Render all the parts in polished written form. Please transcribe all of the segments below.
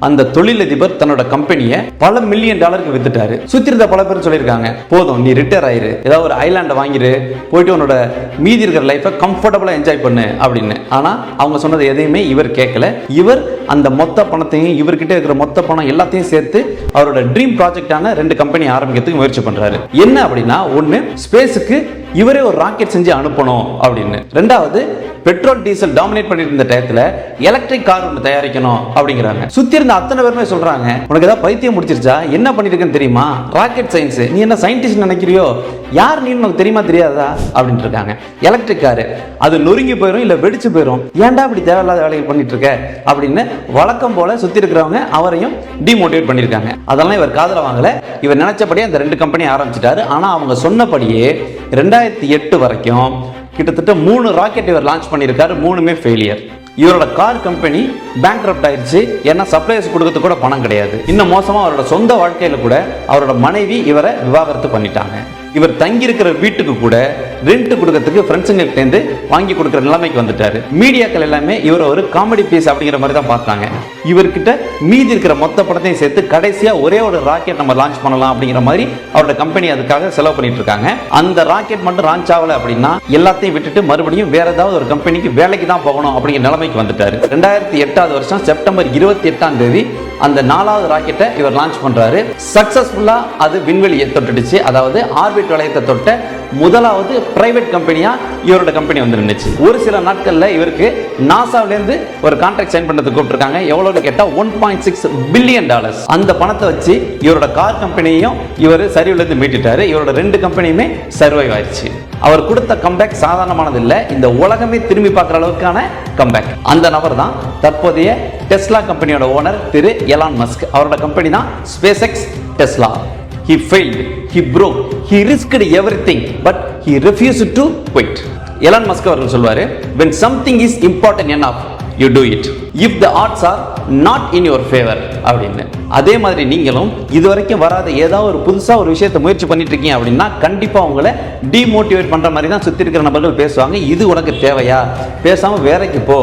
அந்த தொழிலதிபர் தன்னோட கம்பெனியை பல மில்லியன் டாலருக்கு வித்துட்டாரு. சுத்தி இருந்த பல பேர் சொல்லியிருக்காங்க, போதும் நீ ரிட்டையர் ஆயிரு, ஏதாவது ஒரு ஐலாண்டை வாங்கிரு, போயிட்டு உன்னோட மீதி இருக்கிற லைஃபை கம்ஃபர்டபுளா என்ஜாய் பண்ணு அப்படின்னு. ஆனா அவங்க சொன்னது எதையுமே இவர் கேட்கல. இவர் அந்த மொத்த பணத்தையும், இவர்கிட்ட இருக்கிற மொத்த பணம் எல்லாத்தையும் சேர்த்து அவரோட ட்ரீம் ப்ராஜெக்டான 2 கம்பெனி ஆரம்பிக்கிறதுக்கு முயற்சி பண்றாரு. என்ன அப்படின்னா, ஒன்னு ஸ்பேஸுக்கு இவரே ஒரு ராக்கெட் செஞ்சு அனுப்பணும் அப்படின்னு. ரெண்டாவது, பெட்ரோல் டீசல் டாமினேட் பண்ணிட்டு இருந்த டயத்துல எலக்ட்ரிக் கார் ஒன்று தயாரிக்கணும் அப்படிங்கிறாங்க. சுத்தி இருந்த அத்தனை பேருமே சொல்றாங்க, உனக்கு ஏதாவது பைத்தியம் முடிச்சிருச்சா, என்ன பண்ணிட்டு இருக்குன்னு தெரியுமா, ராக்கெட் சயின்ஸ், நீ என்ன சயின்டிஸ்ட் நினைக்கிறியோ, யார் நீ உனக்கு தெரியுமா தெரியாதா அப்படின்ட்டு இருக்காங்க. எலக்ட்ரிக் காரு அது நொறுங்கி போயிடும், இல்ல வெடிச்சு போயிடும், ஏன்டா இப்படி தேவையில்லாத வேலைகள் பண்ணிட்டு இருக்க அப்படின்னு வழக்கம் போல சுத்தி இருக்கிறவங்க அவரையும் டிமோட்டிவேட் பண்ணிருக்காங்க. அதெல்லாம் இவர் காதுல வாங்கல. இவர் நினைச்சபடியே அந்த 2 கம்பெனி ஆரம்பிச்சிட்டாரு. ஆனா அவங்க சொன்னபடியே 2008 வரைக்கும் கிட்டத்தட்ட 3 ராக்கெட் இவர் லான்ச் பண்ணியிருக்காரு. 3மே ஃபெயிலியர். இவரோட கார் கம்பெனி பேங்க்ரப்ட் ஆயிடுச்சு. ஏன்னா சப்ளைஸ் கொடுக்கறது கூட பணம் கிடையாது. இன்னும் மோசமா அவரோட சொந்த வாழ்க்கையில கூட அவரோட மனைவி இவரை விவாகரத்து பண்ணிட்டாங்க. இவர் தங்கி இருக்கிற வீட்டுக்கு கூட ரெண்ட் கொடுக்கறதுக்கு ஃப்ரெண்ட்ஸுங்கிட்ட வாங்கி கொடுக்குற நிலைமைக்கு வந்துட்டாரு. மீடியாக்கள் எல்லாமே இவர் ஒரு காமெடி பீஸ் அப்படிங்கிற மாதிரி தான் பார்த்தாங்க. இவர்கிட்ட மீதி இருக்கிற மொத்த பணத்தையும் சேர்த்து கடைசியா ஒரே ஒரு ராக்கெட் நம்ம லான்ச் பண்ணலாம் அப்படிங்கிற மாதிரி அவரோட கம்பெனி அதுக்காக செலவு பண்ணிட்டு இருக்காங்க. அந்த ராக்கெட் மட்டும் லான்ச் ஆகல அப்படின்னா எல்லாத்தையும் விட்டுட்டு மறுபடியும் வேற ஏதாவது ஒரு கம்பெனிக்கு வேலைக்கு தான் போகணும் அப்படிங்கிற நிலைமைக்கு வந்துட்டாரு. 2008 வருஷம் செப்டம்பர் 28 அந்த 4வது ராக்கெட்டை இவர் லான்ச் பண்றாரு. சக்சஸ்ஃபுல்லா அது விண்வெளியை தொட்டுடுச்சு. அதாவது ஆர்பிட் வளையத்தை தொட்ட முதலாவது பிரைவேட் கம்பெனியா இவரோட கம்பெனி வந்து நின்னுச்சு. ஒரு சில நாட்கள்ல இவருக்கு நாசாவில இருந்து ஒரு கான்ட்ராக்ட் சைன் பண்ணதுக்கு கூப்பிட்டுருக்காங்க. எவ்வளவு கேட்டா $1.6 பில்லியன். அந்த பணத்தை வச்சு இவரோட கார் கம்பெனியையும் இவர் சரிவுல இருந்து மீட்டுட்டாரு. இவரோட 2 கம்பெனியுமே சர்வைவ் ஆயிடுச்சு. அவர் கொடுத்த கம்பேக் சாதாரணமானது இல்ல, இந்த உலகமே திரும்பி பார்க்குற அளவுக்கான கம்பேக். அந்த நபர் தான் தற்போதைய டெஸ்லா கம்பெனியோட ஓனர் திரு எலான் மஸ்க். அவரோட கம்பெனி தான் SpaceX Tesla. He failed, he broke, he risked everything, but he refused to quit. Elon Musk அவர்கள் சொல்வாரு, when something is important enough, you do it. If the odds are not in your favor அப்படின்னு. அதே மாதிரி நீங்களும் இதுவரைக்கும் வராத ஏதாவது ஒரு புதுசா ஒரு விஷயத்தை முயற்சி பண்ணிட்டு இருக்கீங்க அப்படின்னா கண்டிப்பா உங்களை டிமோட்டிவேட் பண்ற மாதிரி தான் சுத்தி இருக்கிற நபர்கள் பேசுவாங்க. இது உனக்கு தேவையா, பேசாம வேலைக்கு போ,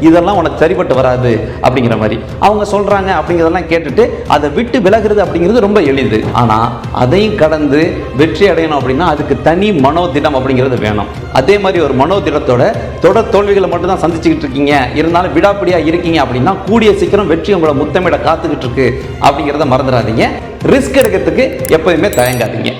இதெல்லாம் உனக்கு சரிப்பட்டு வராது அப்படிங்கிற மாதிரி அவங்க சொல்றாங்க. அப்படிங்கிறதெல்லாம் கேட்டுட்டு அதை விட்டு விலகுறது அப்படிங்கிறது ரொம்ப எளிது. ஆனா அதையும் கடந்து வெற்றி அடையணும் அப்படின்னா அதுக்கு தனி மனோதிடம் அப்படிங்கிறது வேணும். அதே மாதிரி ஒரு மனோதிடத்தோட தொடர் தோல்விகளை மட்டும் தான் சந்திச்சுக்கிட்டு இருக்கீங்க, இருந்தாலும் விடாப்பிடியா இருக்கீங்க அப்படின்னா கூடிய சீக்கிரம் வெற்றி உங்களை முத்தமிட காத்துக்கிட்டு இருக்கு அப்படிங்கிறத மறந்துடாதீங்க. ரிஸ்க் எடுக்கிறதுக்கு எப்போதுமே தயங்காதீங்க.